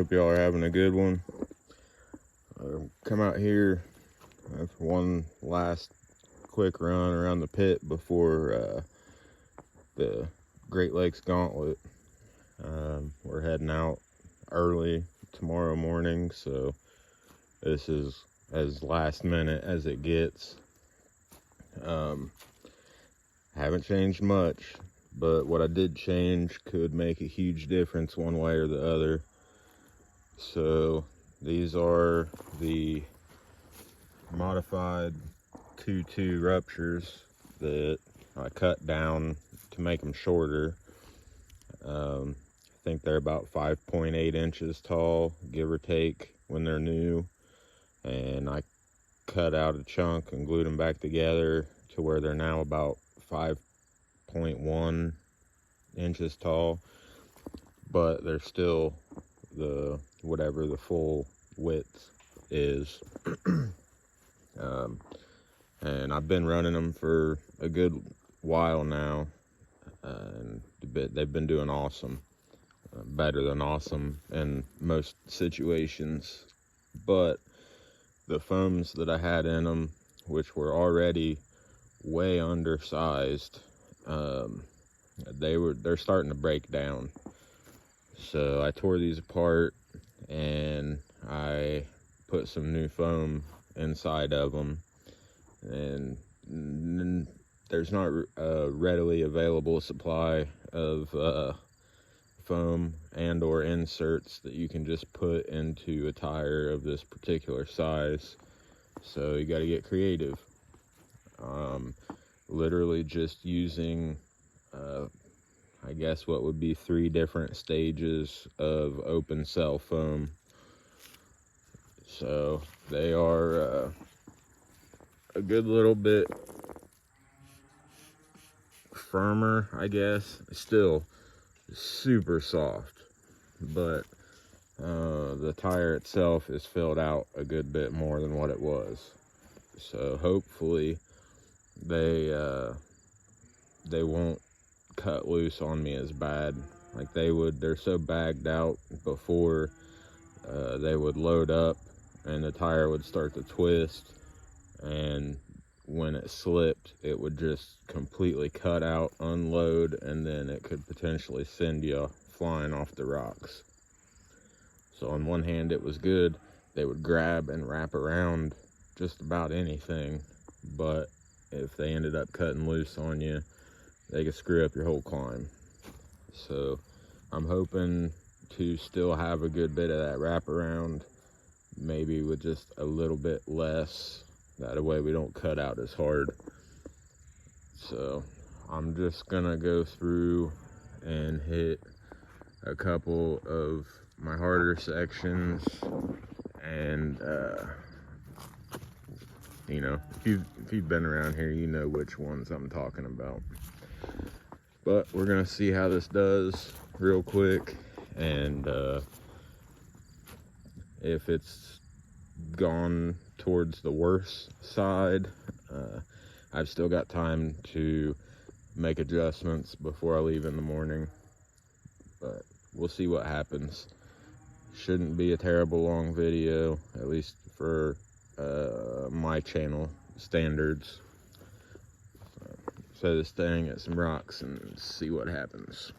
Hope y'all are having a good one. Come out here for one last quick run around the pit before the Great Lakes Gauntlet. We're heading out early tomorrow morning, so this is as last minute as it gets. Haven't changed much, but what I did change could make a huge difference one way or the other. So these are the modified 2-2 Ruptures that I cut down to make them shorter. I think they're about 5.8 inches tall, give or take, when they're new. And I cut out a chunk and glued them back together to where they're now about 5.1 inches tall. But they're still whatever the full width is. And I've been running them for a good while now, and they've been doing awesome, better than awesome in most situations. But the foams that I had in them, which were already way undersized, they're starting to break down. So I tore these apart and I put some new foam inside of them, and there's not a readily available supply of foam and or inserts that you can just put into a tire of this particular size, so you got to get creative. Literally just using I guess what would be 3 different stages of open cell foam. So they are a good little bit firmer, I guess. Still super soft, but the tire itself is filled out a good bit more than what it was. So hopefully they won't cut loose on me as bad like they would. They're so bagged out before they would load up, and the tire would start to twist, and when it slipped it would just completely cut out, unload, and then it could potentially send you flying off the rocks. So on one hand it was good, they would grab and wrap around just about anything, but if they ended up cutting loose on you, they could screw up your whole climb. So I'm hoping to still have a good bit of that wraparound, maybe with just a little bit less. That way we don't cut out as hard. So I'm just gonna go through and hit a couple of my harder sections, and you know, if you've been around here, you know which ones I'm talking about. But we're gonna see how this does real quick, and if it's gone towards the worst side, I've still got time to make adjustments before I leave in the morning. But we'll see what happens. Shouldn't be a terrible long video, at least for my channel standards. So this thing at some rocks and see what happens.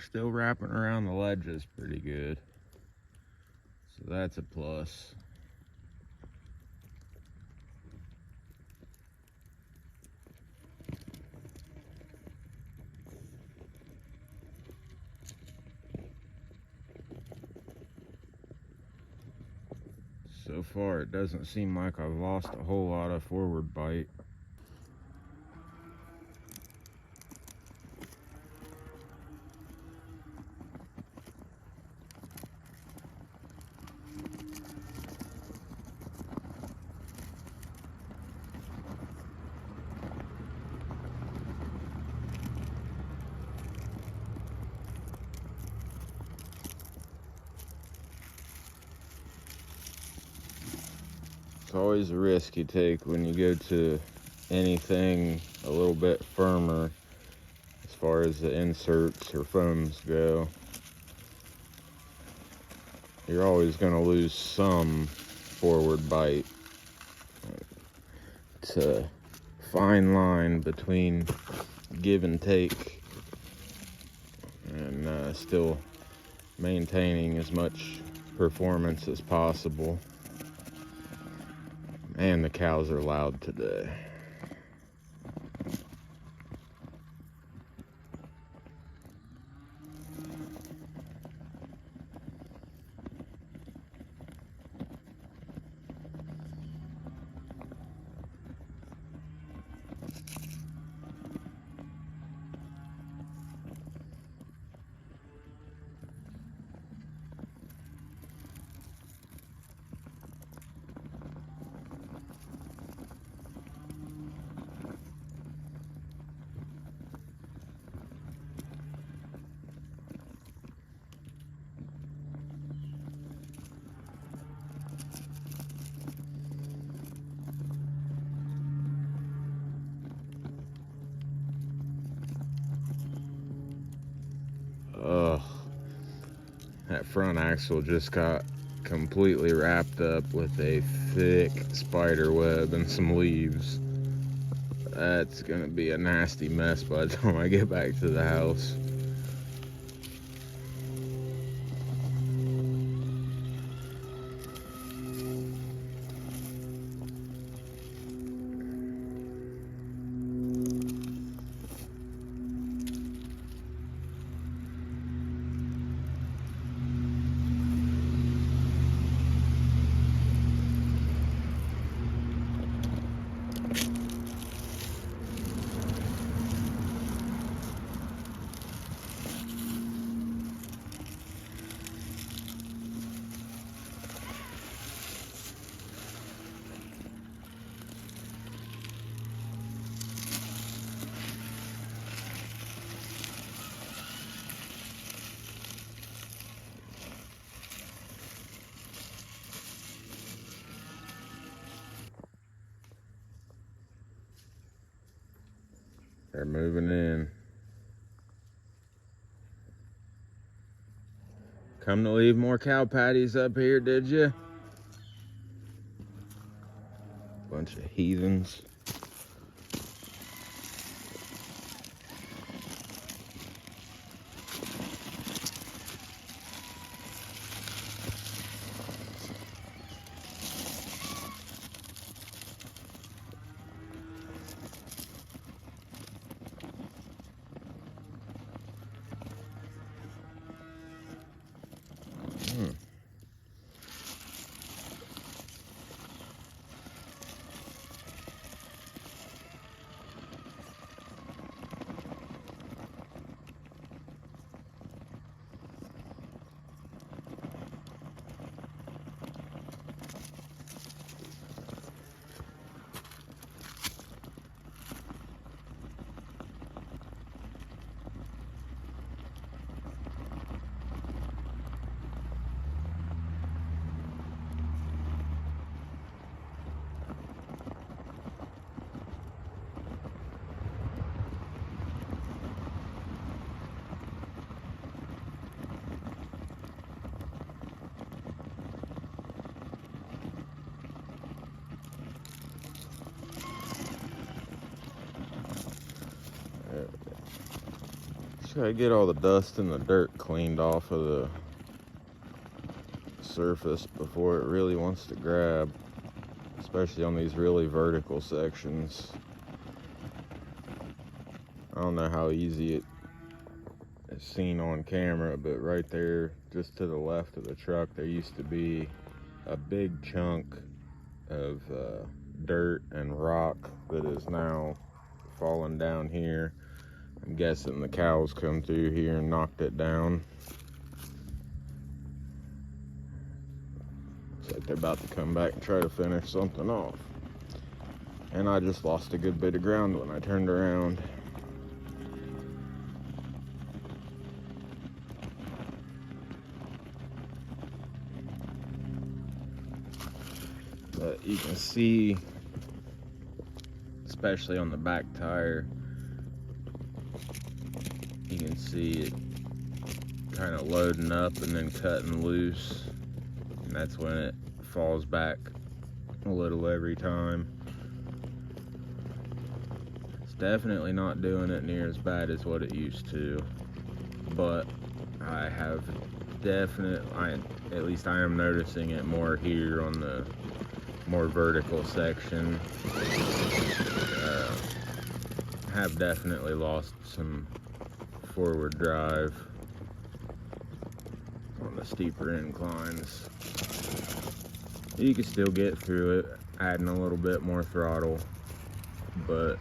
still wrapping around the ledges pretty good. So that's a plus. So far, it doesn't seem like I've lost a whole lot of forward bite. It's always a risk you take when you go to anything a little bit firmer as far as the inserts or foams go. You're always going to lose some forward bite. It's a fine line between give and take and still maintaining as much performance as possible. And the cows are loud today. Ugh, that front axle just got completely wrapped up with a thick spider web and some leaves. That's gonna be a nasty mess by the time I get back to the house. They're moving in. Come to leave more cow patties up here, did you? Bunch of heathens. Just gotta get all the dust and the dirt cleaned off of the surface before it really wants to grab, especially on these really vertical sections. I don't know how easy it is seen on camera, but right there, just to the left of the truck, there used to be a big chunk of dirt and rock that is now falling down here. I'm guessing the cows come through here and knocked it down. Looks like they're about to come back and try to finish something off. And I just lost a good bit of ground when I turned around. But you can see, especially on the back tire, you can see it kind of loading up and then cutting loose, and that's when it falls back a little every time. It's definitely not doing it near as bad as what it used to, but I have at least I am noticing it more here on the more vertical section. Have definitely lost some forward drive on the steeper inclines. You can still get through it adding a little bit more throttle, but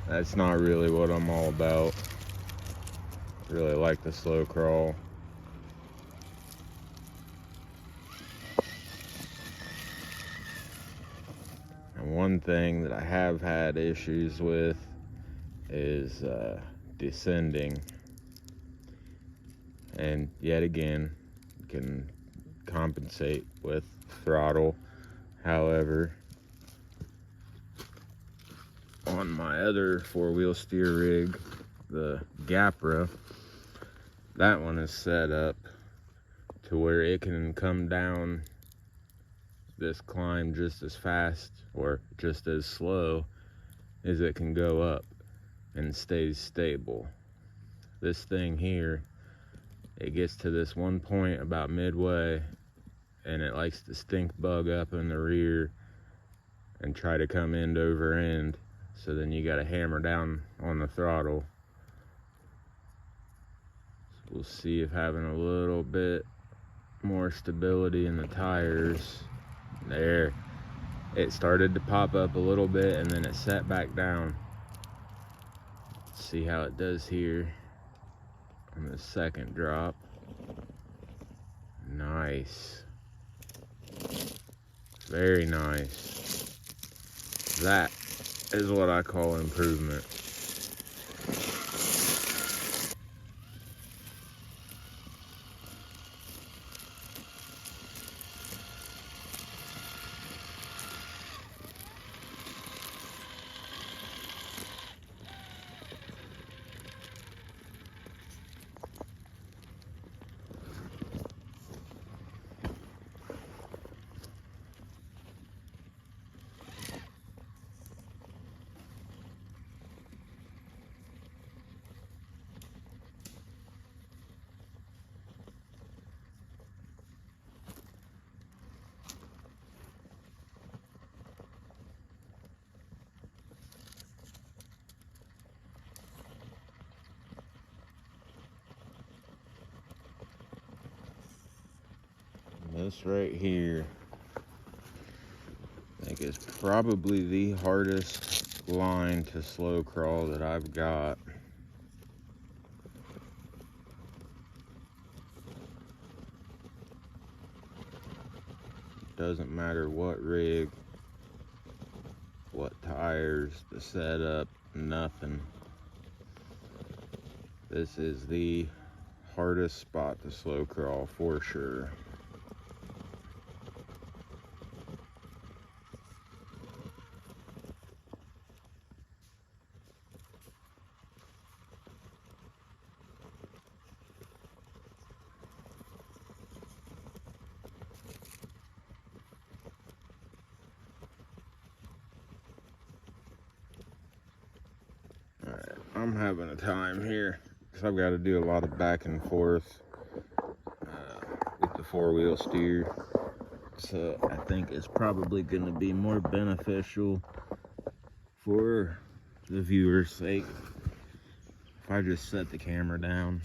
that's not really what I'm all about. Really like the slow crawl. And one thing that I have had issues with is descending. And yet again, you can compensate with throttle. However, on my other four-wheel steer rig, the Capra, that one is set up to where it can come down this climb just as fast or just as slow as it can go up and stays stable. This thing here, it gets to this one point about midway and it likes to stink bug up in the rear and try to come end over end. So then you got to hammer down on the throttle. So we'll see if having a little bit more stability in the tires. There, it started to pop up a little bit and then it set back down. Let's see how it does here on the second drop. Nice. Very nice. That is what I call improvement. This right here, I think is probably the hardest line to slow crawl that I've got. Doesn't matter what rig, what tires, the setup, nothing. This is the hardest spot to slow crawl for sure. I'm having a time here because I've got to do a lot of back and forth with the 4-wheel steer. So I think it's probably going to be more beneficial for the viewer's sake if I just set the camera down.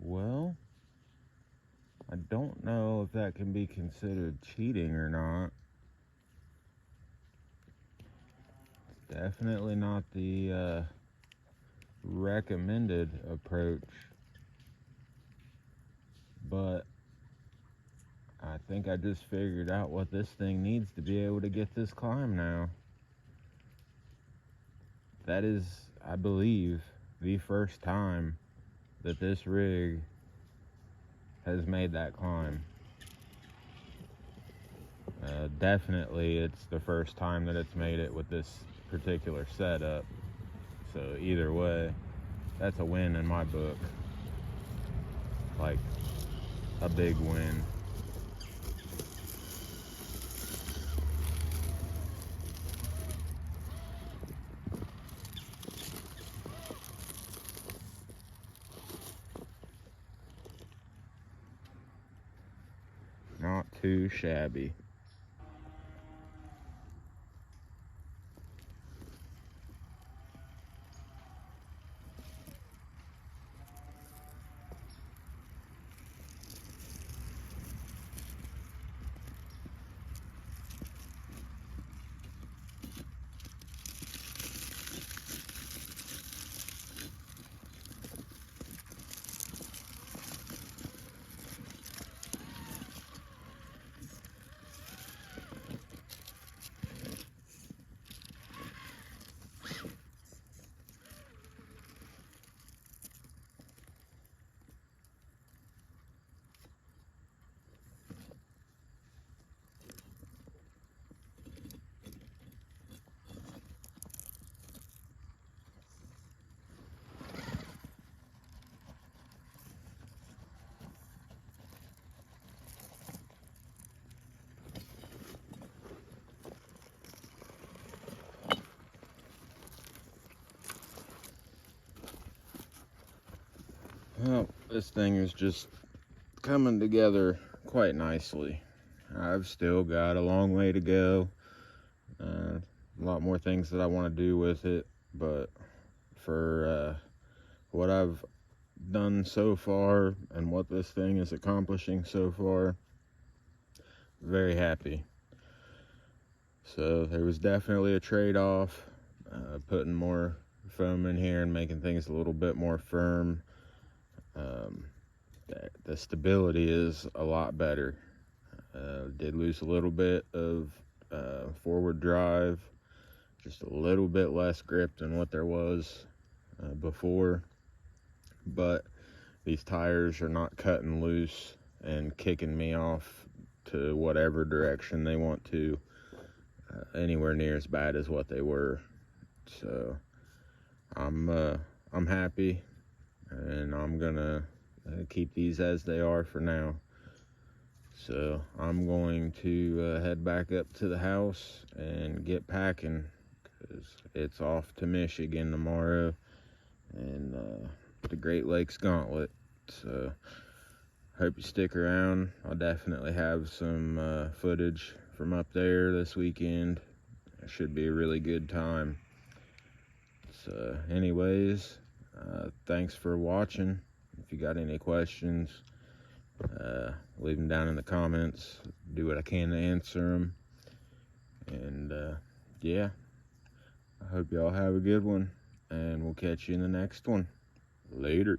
Well, I don't know if that can be considered cheating or not. It's definitely not the recommended approach, but I think I just figured out what this thing needs to be able to get this climb now. That is, I believe, the first time that this rig has made that climb. Definitely it's the first time that it's made it with this particular setup. So either way, that's a win in my book. Like, a big win. too shabby. Well, this thing is just coming together quite nicely. I've still got a long way to go. A lot more things that I want to do with it, but for what I've done so far and what this thing is accomplishing so far, very happy. So there was definitely a trade-off, putting more foam in here and making things a little bit more firm. The stability is a lot better. Did lose a little bit of forward drive, just a little bit less grip than what there was before, but these tires are not cutting loose and kicking me off to whatever direction they want to, anywhere near as bad as what they were. So I'm happy, and I'm gonna keep these as they are for now. So I'm going to head back up to the house and get packing, because it's off to Michigan tomorrow and the Great Lakes Gauntlet. So hope you stick around. I'll definitely have some footage from up there this weekend. It should be a really good time. So anyways, thanks for watching. If you got any questions, leave them down in the comments. Do what I can to answer them. And yeah, I hope y'all have a good one, and we'll catch you in the next one. Later.